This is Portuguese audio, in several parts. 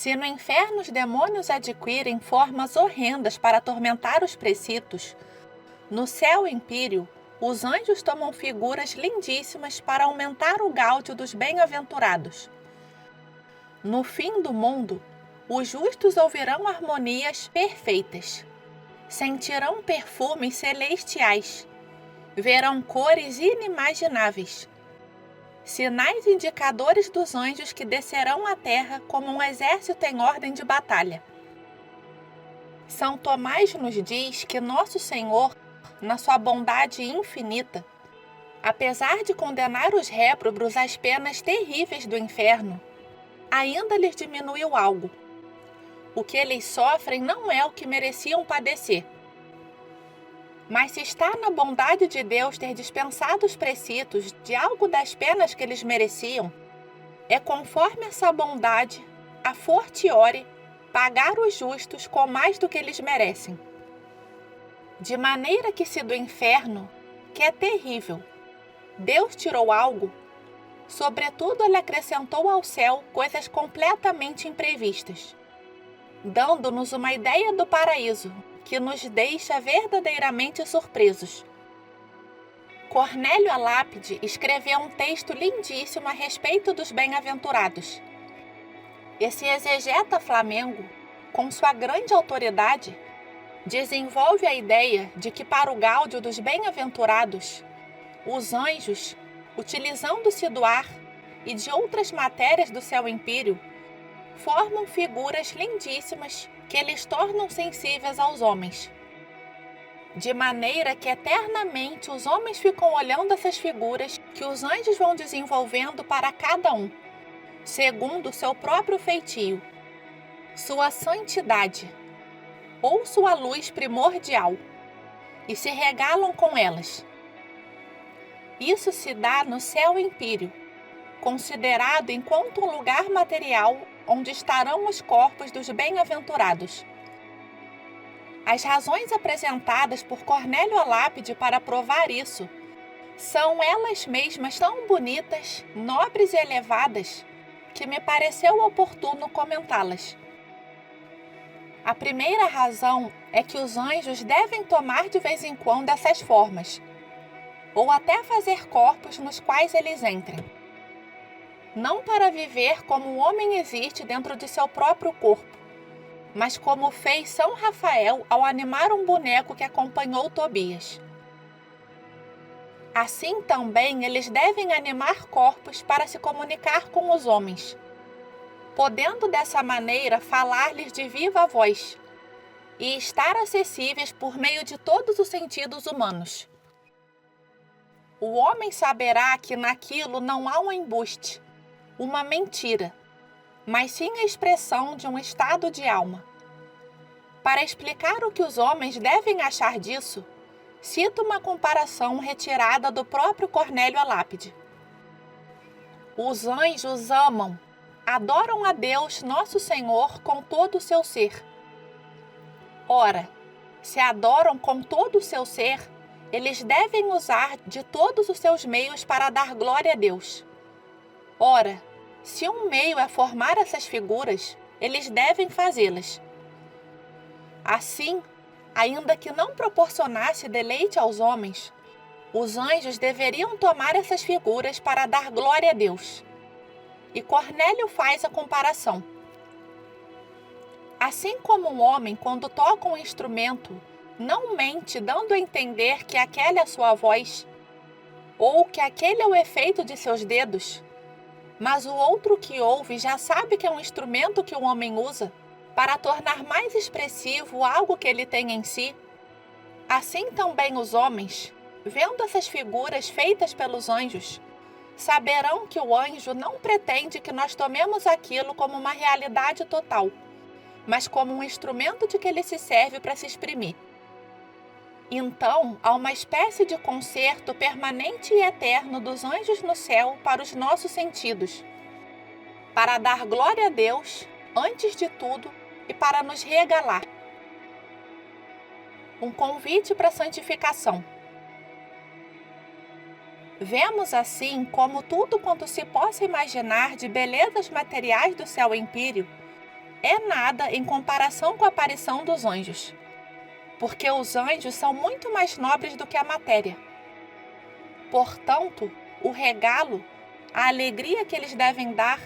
Se no inferno os demônios adquirem formas horrendas para atormentar os precitos, no céu empíreo, os anjos tomam figuras lindíssimas para aumentar o gáudio dos bem-aventurados. No fim do mundo, os justos ouvirão harmonias perfeitas, sentirão perfumes celestiais, verão cores inimagináveis, sinais indicadores dos anjos que descerão à terra como um exército em ordem de batalha. São Tomás nos diz que Nosso Senhor, na sua bondade infinita, apesar de condenar os réprobos às penas terríveis do inferno, ainda lhes diminuiu algo. O que eles sofrem não é o que mereciam padecer. Mas se está na bondade de Deus ter dispensado os precitos de algo das penas que eles mereciam, é conforme essa bondade, a fortiori, pagar os justos com mais do que eles merecem. De maneira que se do inferno, que é terrível, Deus tirou algo, sobretudo ele acrescentou ao céu coisas completamente imprevistas, dando-nos uma ideia do paraíso, que nos deixa verdadeiramente surpresos. Cornélio a Lápide escreveu um texto lindíssimo a respeito dos bem-aventurados. Esse exegeta flamengo, com sua grande autoridade, desenvolve a ideia de que para o gáudio dos bem-aventurados, os anjos, utilizando-se do ar e de outras matérias do céu empíreo, formam figuras lindíssimas que eles tornam sensíveis aos homens. De maneira que eternamente os homens ficam olhando essas figuras que os anjos vão desenvolvendo para cada um, segundo o seu próprio feitio, sua santidade ou sua luz primordial, e se regalam com elas. Isso se dá no céu empíreo, considerado enquanto um lugar material onde estarão os corpos dos bem-aventurados. As razões apresentadas por Cornélio a Lápide para provar isso são elas mesmas tão bonitas, nobres e elevadas que me pareceu oportuno comentá-las. A primeira razão é que os anjos devem tomar de vez em quando essas formas, ou até fazer corpos nos quais eles entrem. Não para viver como o homem existe dentro de seu próprio corpo, mas como fez São Rafael ao animar um boneco que acompanhou Tobias. Assim também eles devem animar corpos para se comunicar com os homens, podendo dessa maneira falar-lhes de viva voz e estar acessíveis por meio de todos os sentidos humanos. O homem saberá que naquilo não há um embuste, uma mentira, mas sim a expressão de um estado de alma. Para explicar o que os homens devem achar disso, cito uma comparação retirada do próprio Cornélio a Lápide. Os anjos amam, adoram a Deus Nosso Senhor com todo o seu ser. Ora, se adoram com todo o seu ser, eles devem usar de todos os seus meios para dar glória a Deus. Ora, se um meio é formar essas figuras, eles devem fazê-las. Assim, ainda que não proporcionasse deleite aos homens, os anjos deveriam tomar essas figuras para dar glória a Deus. E Cornélio faz a comparação. Assim como um homem, quando toca um instrumento, não mente dando a entender que aquela é a sua voz, ou que aquele é o efeito de seus dedos, mas o outro que ouve já sabe que é um instrumento que o homem usa para tornar mais expressivo algo que ele tem em si. Assim também os homens, vendo essas figuras feitas pelos anjos, saberão que o anjo não pretende que nós tomemos aquilo como uma realidade total, mas como um instrumento de que ele se serve para se exprimir. Então, há uma espécie de concerto permanente e eterno dos anjos no céu para os nossos sentidos, para dar glória a Deus, antes de tudo, e para nos regalar. Um convite para a santificação. Vemos assim como tudo quanto se possa imaginar de belezas materiais do céu empíreo é nada em comparação com a aparição dos anjos, porque os anjos são muito mais nobres do que a matéria. Portanto, o regalo, a alegria que eles devem dar,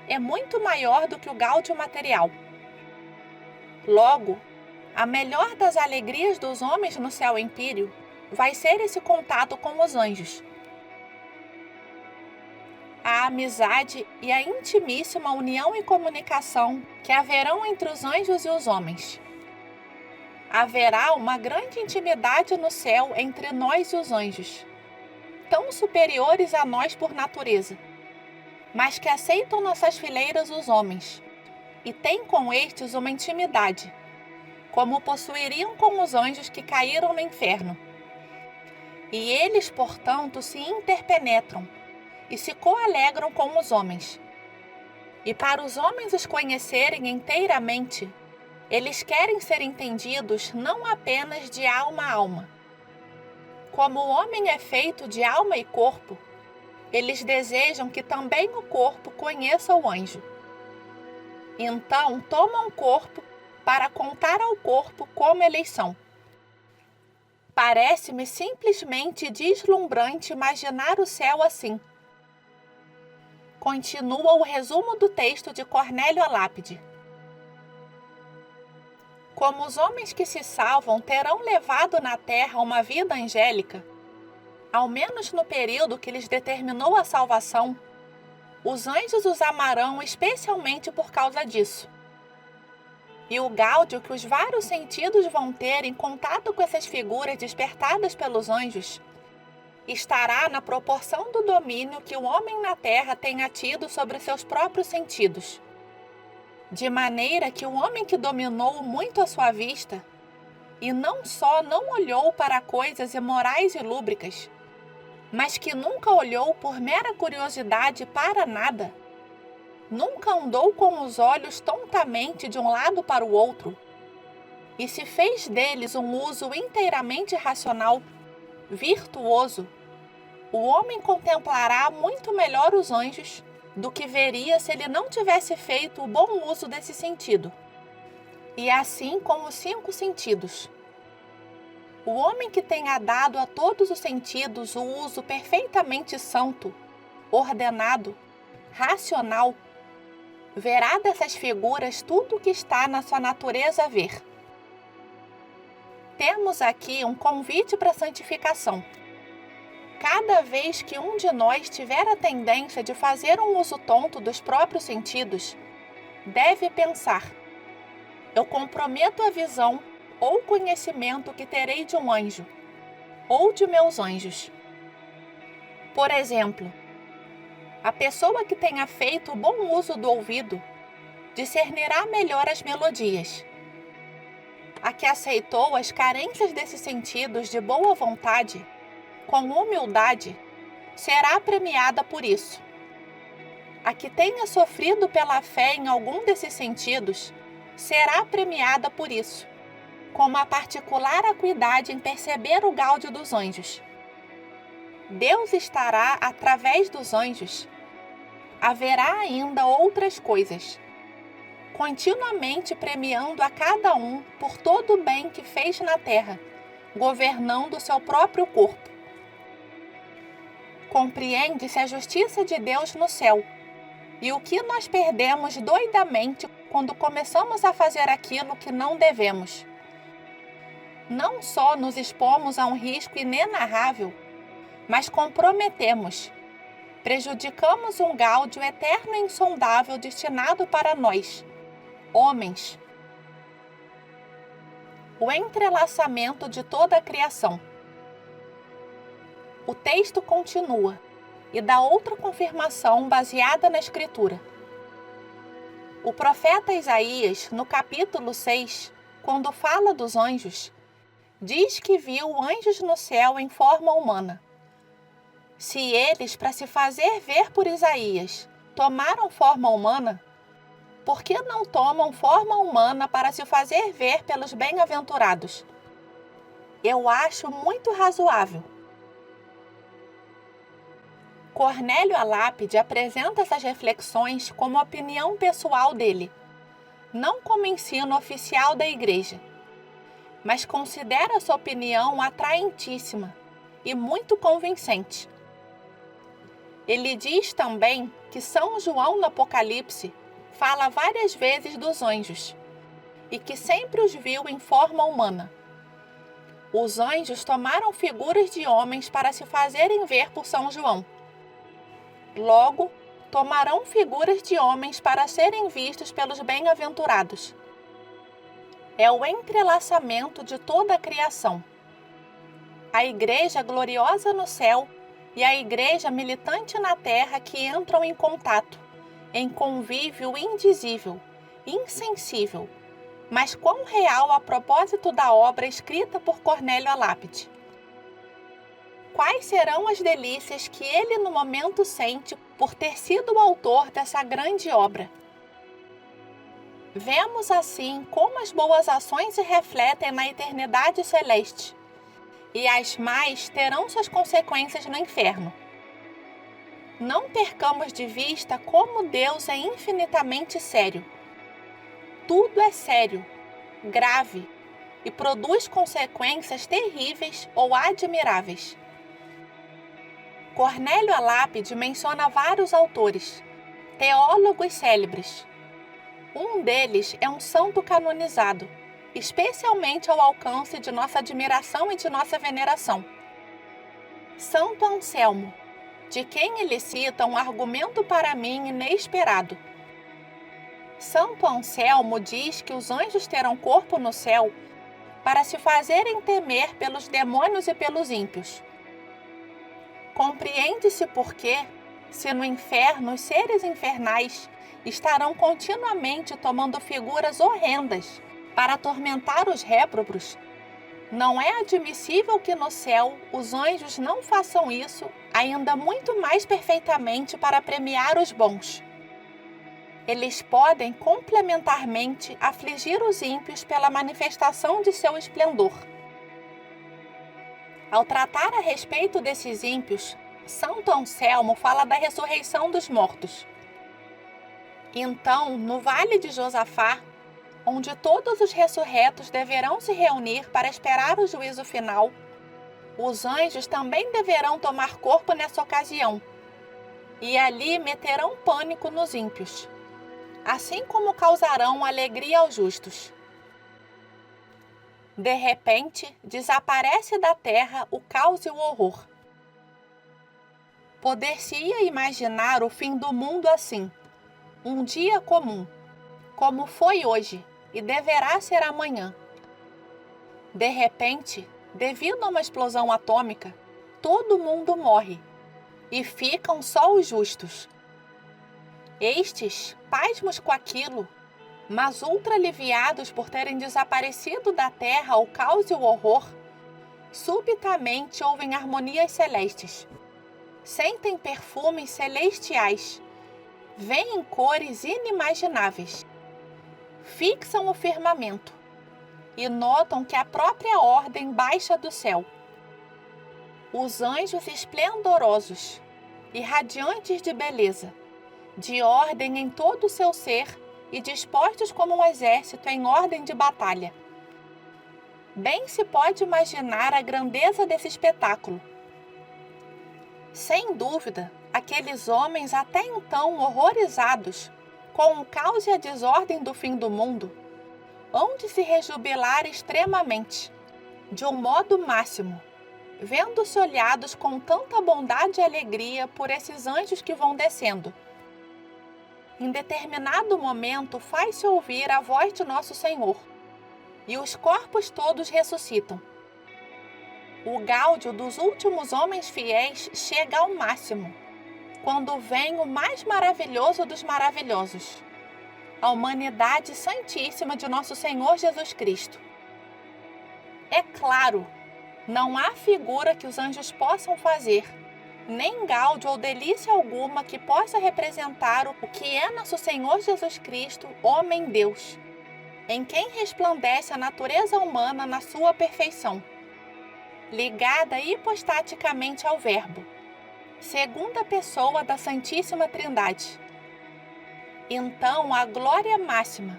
é muito maior do que o gáudio material. Logo, a melhor das alegrias dos homens no céu empíreo vai ser esse contato com os anjos. A amizade e a intimíssima união e comunicação que haverão entre os anjos e os homens. Haverá uma grande intimidade no céu entre nós e os anjos, tão superiores a nós por natureza, mas que aceitam nossas fileiras os homens, e têm com estes uma intimidade, como possuiriam com os anjos que caíram no inferno. E eles, portanto, se interpenetram e se coalegram com os homens. E para os homens os conhecerem inteiramente, eles querem ser entendidos não apenas de alma a alma. Como o homem é feito de alma e corpo, eles desejam que também o corpo conheça o anjo. Então tomam o corpo para contar ao corpo como eles são. Parece-me simplesmente deslumbrante imaginar o céu assim. Continua o resumo do texto de Cornélio a Lápide. Como os homens que se salvam terão levado na terra uma vida angélica, ao menos no período que lhes determinou a salvação, os anjos os amarão especialmente por causa disso. E o gáudio que os vários sentidos vão ter em contato com essas figuras despertadas pelos anjos estará na proporção do domínio que o homem na terra tenha tido sobre seus próprios sentidos. De maneira que o homem que dominou muito a sua vista, e não só não olhou para coisas imorais e lúbricas, mas que nunca olhou por mera curiosidade para nada, nunca andou com os olhos tontamente de um lado para o outro, e se fez deles um uso inteiramente racional, virtuoso, o homem contemplará muito melhor os anjos do que veria se ele não tivesse feito o bom uso desse sentido. E assim com os 5 sentidos. O homem que tenha dado a todos os sentidos o uso perfeitamente santo, ordenado, racional, verá dessas figuras tudo o que está na sua natureza a ver. Temos aqui um convite para a santificação. Cada vez que um de nós tiver a tendência de fazer um uso tonto dos próprios sentidos, deve pensar: eu comprometo a visão ou conhecimento que terei de um anjo, ou de meus anjos. Por exemplo, a pessoa que tenha feito o bom uso do ouvido discernirá melhor as melodias. A que aceitou as carências desses sentidos de boa vontade, com humildade, será premiada por isso. A que tenha sofrido pela fé em algum desses sentidos, será premiada por isso, com uma particular acuidade em perceber o gáudio dos anjos. Deus estará através dos anjos. Haverá ainda outras coisas, continuamente premiando a cada um por todo o bem que fez na terra, governando o seu próprio corpo. Compreende-se a justiça de Deus no céu, e o que nós perdemos doidamente quando começamos a fazer aquilo que não devemos. Não só nos expomos a um risco inenarrável, mas comprometemos, prejudicamos um gáudio eterno e insondável destinado para nós, homens. O entrelaçamento de toda a criação. O texto continua e dá outra confirmação baseada na Escritura. O profeta Isaías, no capítulo 6, quando fala dos anjos, diz que viu anjos no céu em forma humana. Se eles, para se fazer ver por Isaías, tomaram forma humana, por que não tomam forma humana para se fazer ver pelos bem-aventurados? Eu acho muito razoável. Cornélio a Lápide apresenta essas reflexões como opinião pessoal dele, não como ensino oficial da Igreja, mas considero essa opinião atraentíssima e muito convincente. Ele diz também que São João no Apocalipse fala várias vezes dos anjos e que sempre os viu em forma humana. Os anjos tomaram figuras de homens para se fazerem ver por São João. Logo, tomarão figuras de homens para serem vistos pelos bem-aventurados. É o entrelaçamento de toda a criação. A Igreja gloriosa no céu e a Igreja militante na terra que entram em contato, em convívio indizível, insensível, mas quão real a propósito da obra escrita por Cornélio à lápide. Quais serão as delícias que ele no momento sente por ter sido o autor dessa grande obra? Vemos assim como as boas ações se refletem na eternidade celeste, e as más terão suas consequências no inferno. Não percamos de vista como Deus é infinitamente sério. Tudo é sério, grave e produz consequências terríveis ou admiráveis. Cornélio à lápide menciona vários autores, teólogos célebres. Um deles é um santo canonizado, especialmente ao alcance de nossa admiração e de nossa veneração. Santo Anselmo, de quem ele cita um argumento para mim inesperado. Santo Anselmo diz que os anjos terão corpo no céu para se fazerem temer pelos demônios e pelos ímpios. Compreende-se por que, se no inferno os seres infernais estarão continuamente tomando figuras horrendas para atormentar os réprobos, não é admissível que no céu os anjos não façam isso ainda muito mais perfeitamente para premiar os bons. Eles podem complementarmente afligir os ímpios pela manifestação de seu esplendor. Ao tratar a respeito desses ímpios, Santo Anselmo fala da ressurreição dos mortos. Então, no vale de Josafá, onde todos os ressurretos deverão se reunir para esperar o juízo final, os anjos também deverão tomar corpo nessa ocasião, e ali meterão pânico nos ímpios, assim como causarão alegria aos justos. De repente, desaparece da terra o caos e o horror. Poder-se-ia imaginar o fim do mundo assim, um dia comum, como foi hoje e deverá ser amanhã. De repente, devido a uma explosão atômica, todo mundo morre e ficam só os justos. Estes, pasmos com aquilo, mas ultra aliviados por terem desaparecido da terra o caos e o horror, subitamente ouvem harmonias celestes, sentem perfumes celestiais, veem cores inimagináveis, fixam o firmamento e notam que a própria ordem baixa do céu. Os anjos esplendorosos e radiantes de beleza, de ordem em todo o seu ser e dispostos como um exército em ordem de batalha. Bem se pode imaginar a grandeza desse espetáculo. Sem dúvida, aqueles homens até então horrorizados com o caos e a desordem do fim do mundo, hão de se rejubilar extremamente, de um modo máximo, vendo-se olhados com tanta bondade e alegria por esses anjos que vão descendo. Em determinado momento faz-se ouvir a voz de Nosso Senhor, e os corpos todos ressuscitam. O gáudio dos últimos homens fiéis chega ao máximo, quando vem o mais maravilhoso dos maravilhosos, a humanidade santíssima de Nosso Senhor Jesus Cristo. É claro, não há figura que os anjos possam fazer, nem gáudio ou delícia alguma que possa representar o que é Nosso Senhor Jesus Cristo, homem-Deus, em quem resplandece a natureza humana na sua perfeição, ligada hipostaticamente ao Verbo, segunda pessoa da Santíssima Trindade. Então, a glória máxima,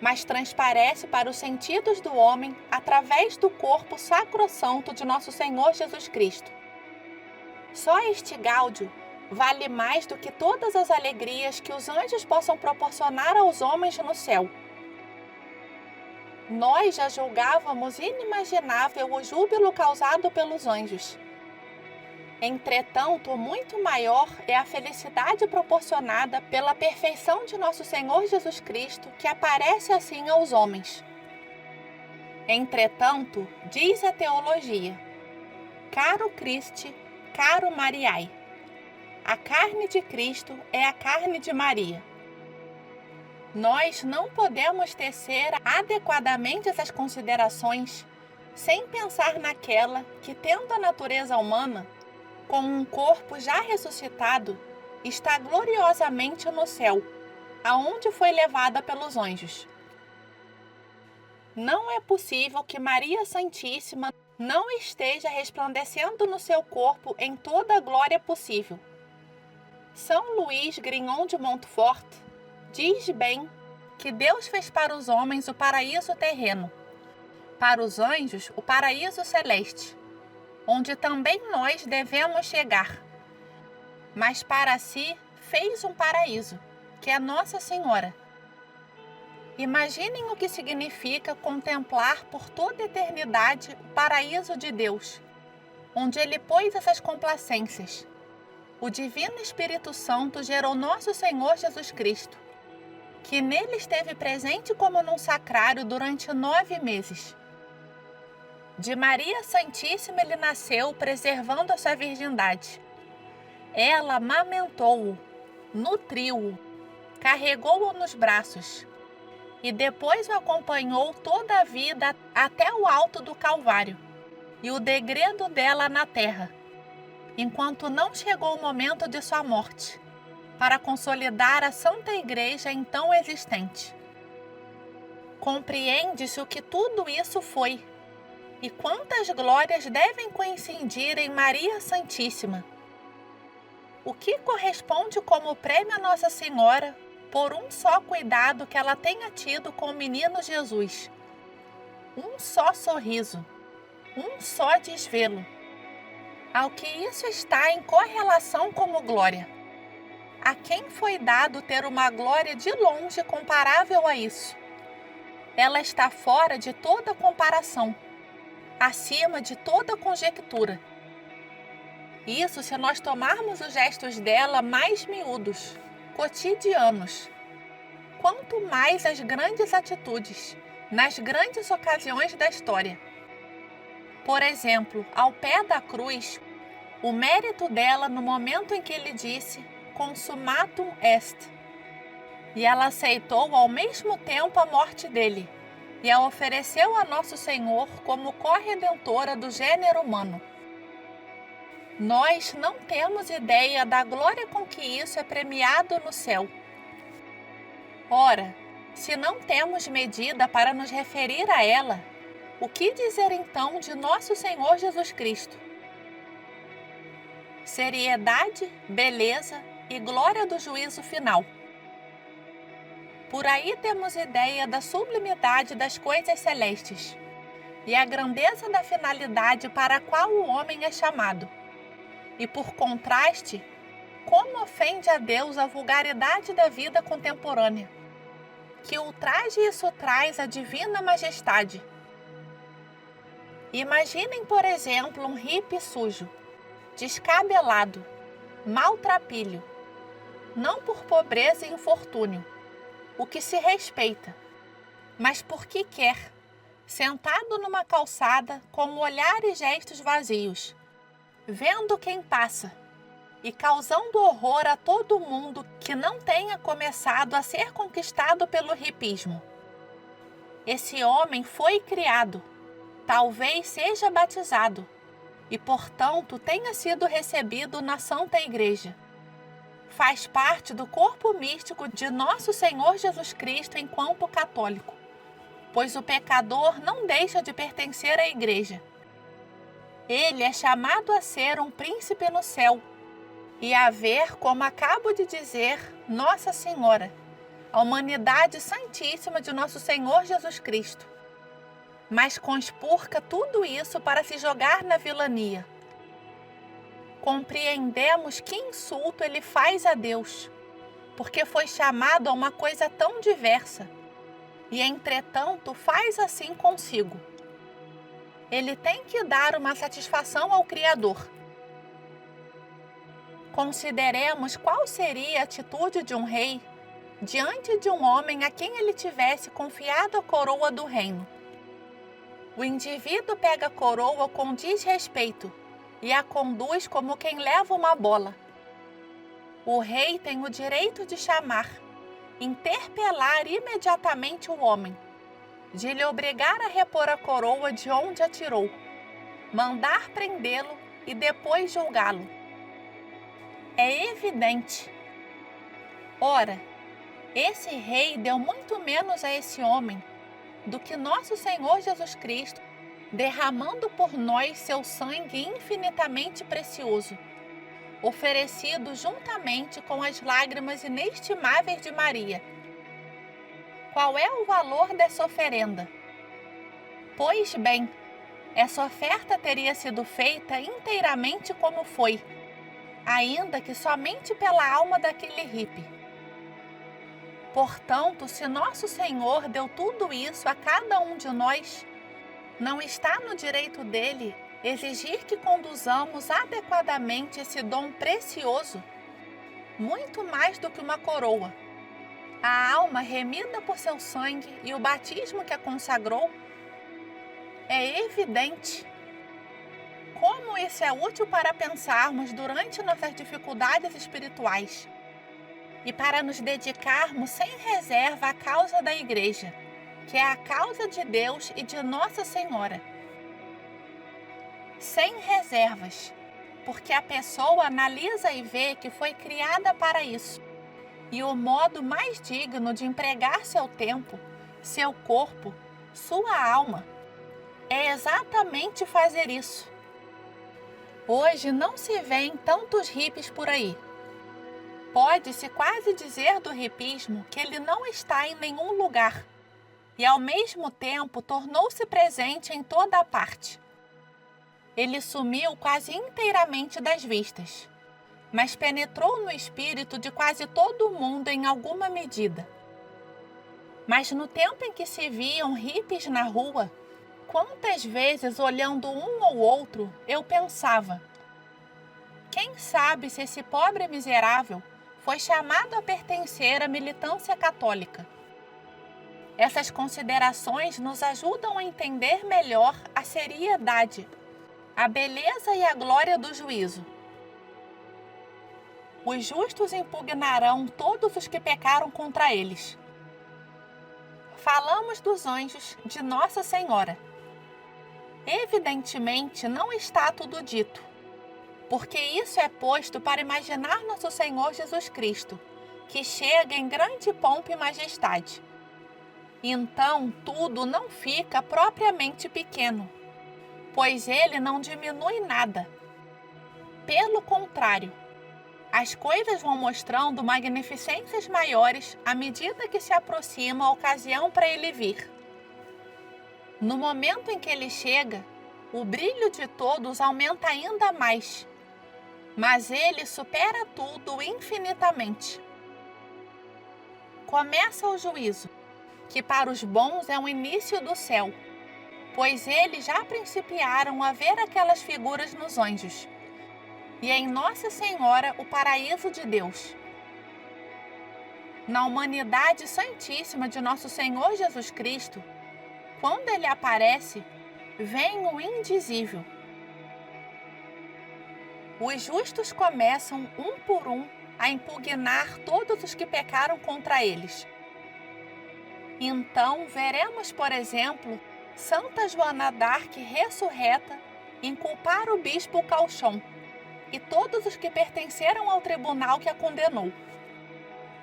mas transparece para os sentidos do homem através do corpo sacrossanto de nosso Senhor Jesus Cristo. Só este gáudio vale mais do que todas as alegrias que os anjos possam proporcionar aos homens no céu. Nós já julgávamos inimaginável o júbilo causado pelos anjos. Entretanto, muito maior é a felicidade proporcionada pela perfeição de nosso Senhor Jesus Cristo, que aparece assim aos homens. Entretanto, diz a teologia: caro Christe, caro Mariae, a carne de Cristo é a carne de Maria. Nós não podemos tecer adequadamente essas considerações sem pensar naquela que, tendo a natureza humana, com um corpo já ressuscitado, está gloriosamente no céu, aonde foi levada pelos anjos. Não é possível que Maria Santíssima não esteja resplandecendo no seu corpo em toda a glória possível. São Luís Grignon de Montfort diz bem que Deus fez para os homens o paraíso terreno, para os anjos o paraíso celeste, onde também nós devemos chegar. Mas para si fez um paraíso, que é Nossa Senhora. Imaginem o que significa contemplar por toda a eternidade o paraíso de Deus, onde Ele pôs essas complacências. O Divino Espírito Santo gerou nosso Senhor Jesus Cristo, que nele esteve presente como num sacrário durante 9 meses. De Maria Santíssima ele nasceu, preservando a sua virgindade. Ela amamentou-o, nutriu-o, carregou-o nos braços e depois o acompanhou toda a vida até o alto do Calvário e o degredo dela na terra, enquanto não chegou o momento de sua morte, para consolidar a Santa Igreja então existente. Compreende-se o que tudo isso foi e quantas glórias devem coincidir em Maria Santíssima. O que corresponde como prêmio a Nossa Senhora por um só cuidado que ela tenha tido com o menino Jesus, um só sorriso, um só desvelo. Ao que isso está em correlação como glória. A quem foi dado ter uma glória de longe comparável a isso? Ela está fora de toda comparação, acima de toda conjectura. Isso se nós tomarmos os gestos dela mais miúdos, cotidianos. Quanto mais as grandes atitudes, nas grandes ocasiões da história. Por exemplo, ao pé da cruz, o mérito dela no momento em que ele disse Consumatum est. E ela aceitou ao mesmo tempo a morte dele e a ofereceu a Nosso Senhor como corredentora do gênero humano. Nós não temos ideia da glória com que isso é premiado no céu. Ora, se não temos medida para nos referir a ela, o que dizer então de Nosso Senhor Jesus Cristo? Seriedade, beleza e glória do juízo final. Por aí temos ideia da sublimidade das coisas celestes e a grandeza da finalidade para a qual o homem é chamado. E por contraste, como ofende a Deus a vulgaridade da vida contemporânea, que ultraje isso traz a divina majestade. Imaginem, por exemplo, um hippie sujo, descabelado, maltrapilho, não por pobreza e infortúnio, o que se respeita, mas porque quer, sentado numa calçada com um olhar e gestos vazios, vendo quem passa e causando horror a todo mundo que não tenha começado a ser conquistado pelo hipismo. Esse homem foi criado, talvez seja batizado, e, portanto, tenha sido recebido na Santa Igreja. Faz parte do corpo místico de Nosso Senhor Jesus Cristo enquanto católico, pois o pecador não deixa de pertencer à Igreja. Ele é chamado a ser um príncipe no céu e a ver, como acabo de dizer, Nossa Senhora, a humanidade santíssima de nosso Senhor Jesus Cristo, mas conspurca tudo isso para se jogar na vilania. Compreendemos que insulto ele faz a Deus, porque foi chamado a uma coisa tão diversa, e entretanto faz assim consigo. Ele tem que dar uma satisfação ao Criador. Consideremos qual seria a atitude de um rei diante de um homem a quem ele tivesse confiado a coroa do reino. O indivíduo pega a coroa com desrespeito e a conduz como quem leva uma bola. O rei tem o direito de chamar, interpelar imediatamente o homem, de lhe obrigar a repor a coroa de onde a tirou, mandar prendê-lo e depois julgá-lo. É evidente. Ora, esse rei deu muito menos a esse homem do que nosso Senhor Jesus Cristo, derramando por nós seu sangue infinitamente precioso, oferecido juntamente com as lágrimas inestimáveis de Maria. Qual é o valor dessa oferenda? Pois bem, essa oferta teria sido feita inteiramente como foi, ainda que somente pela alma daquele hippie. Portanto, se nosso Senhor deu tudo isso a cada um de nós, não está no direito dele exigir que conduzamos adequadamente esse dom precioso, muito mais do que uma coroa. A alma remida por seu sangue e o batismo que a consagrou? É evidente. Como isso é útil para pensarmos durante nossas dificuldades espirituais e para nos dedicarmos sem reserva à causa da Igreja, que é a causa de Deus e de Nossa Senhora. Sem reservas, porque a pessoa analisa e vê que foi criada para isso, e o modo mais digno de empregar seu tempo, seu corpo, sua alma, é exatamente fazer isso. Hoje não se vêem tantos hippies por aí. Pode-se quase dizer do hipismo que ele não está em nenhum lugar e, ao mesmo tempo, tornou-se presente em toda a parte. Ele sumiu quase inteiramente das vistas, mas penetrou no espírito de quase todo mundo em alguma medida. Mas no tempo em que se viam hippies na rua, quantas vezes, olhando um ou outro, eu pensava: quem sabe se esse pobre miserável foi chamado a pertencer à militância católica? Essas considerações nos ajudam a entender melhor a seriedade, a beleza e a glória do juízo. Os justos impugnarão todos os que pecaram contra eles. Falamos dos anjos de Nossa Senhora. Evidentemente, não está tudo dito, porque isso é posto para imaginar nosso Senhor Jesus Cristo, que chega em grande pompa e majestade. Então, tudo não fica propriamente pequeno, pois ele não diminui nada. Pelo contrário, as coisas vão mostrando magnificências maiores à medida que se aproxima a ocasião para ele vir. No momento em que ele chega, o brilho de todos aumenta ainda mais, mas ele supera tudo infinitamente. Começa o juízo, que para os bons é o início do céu, pois eles já principiaram a ver aquelas figuras nos anjos, e em Nossa Senhora o paraíso de Deus. Na humanidade santíssima de nosso Senhor Jesus Cristo, quando ele aparece, vem o indizível. Os justos começam, um por um, a impugnar todos os que pecaram contra eles. Então, veremos, por exemplo, Santa Joana d'Arc ressurreta inculpar o bispo Cauchon e todos os que pertenceram ao tribunal que a condenou.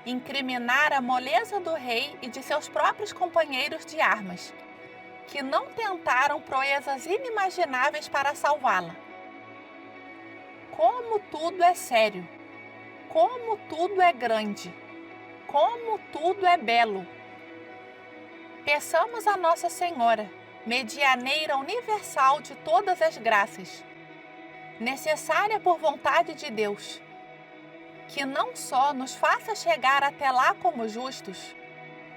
Incriminar a moleza do rei e de seus próprios companheiros de armas, que não tentaram proezas inimagináveis para salvá-la. Como tudo é sério, como tudo é grande, Como tudo é belo! Peçamos a Nossa Senhora, medianeira universal de todas as graças, necessária por vontade de Deus, que não só nos faça chegar até lá como justos,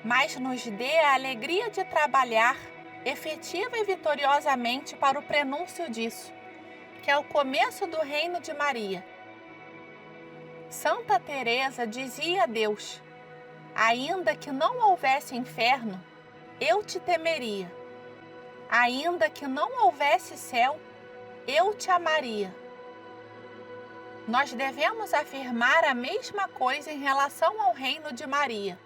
mas nos dê a alegria de trabalhar efetiva e vitoriosamente para o prenúncio disso, que é o começo do reino de Maria. Santa Teresa dizia a Deus: ainda que não houvesse inferno, eu te temeria. Ainda que não houvesse céu, eu te amaria. Nós devemos afirmar a mesma coisa em relação ao reino de Maria.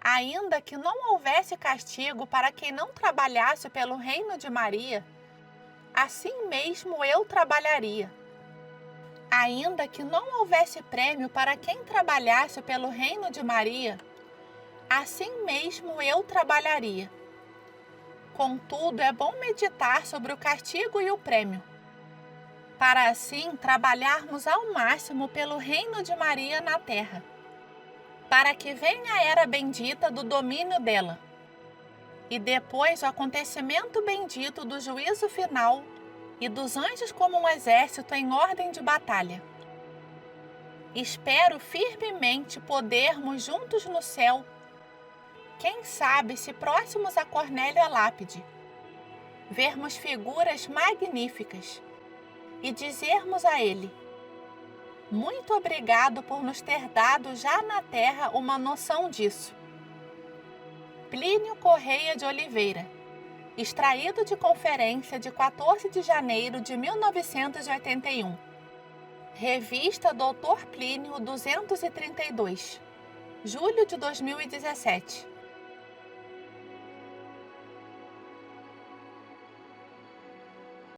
Ainda que não houvesse castigo para quem não trabalhasse pelo reino de Maria, assim mesmo eu trabalharia. Ainda que não houvesse prêmio para quem trabalhasse pelo reino de Maria, assim mesmo eu trabalharia. Contudo, é bom meditar sobre o castigo e o prêmio, para assim trabalharmos ao máximo pelo reino de Maria na terra, para que venha a era bendita do domínio dela, e depois o acontecimento bendito do juízo final e dos anjos como um exército em ordem de batalha. Espero firmemente podermos juntos no céu, quem sabe se próximos a Cornélio a lápide, vermos figuras magníficas e dizermos a ele: muito obrigado por nos ter dado já na terra uma noção disso. Plínio Correia de Oliveira, extraído de conferência de 14 de janeiro de 1981. Revista Doutor Plínio 232, julho de 2017.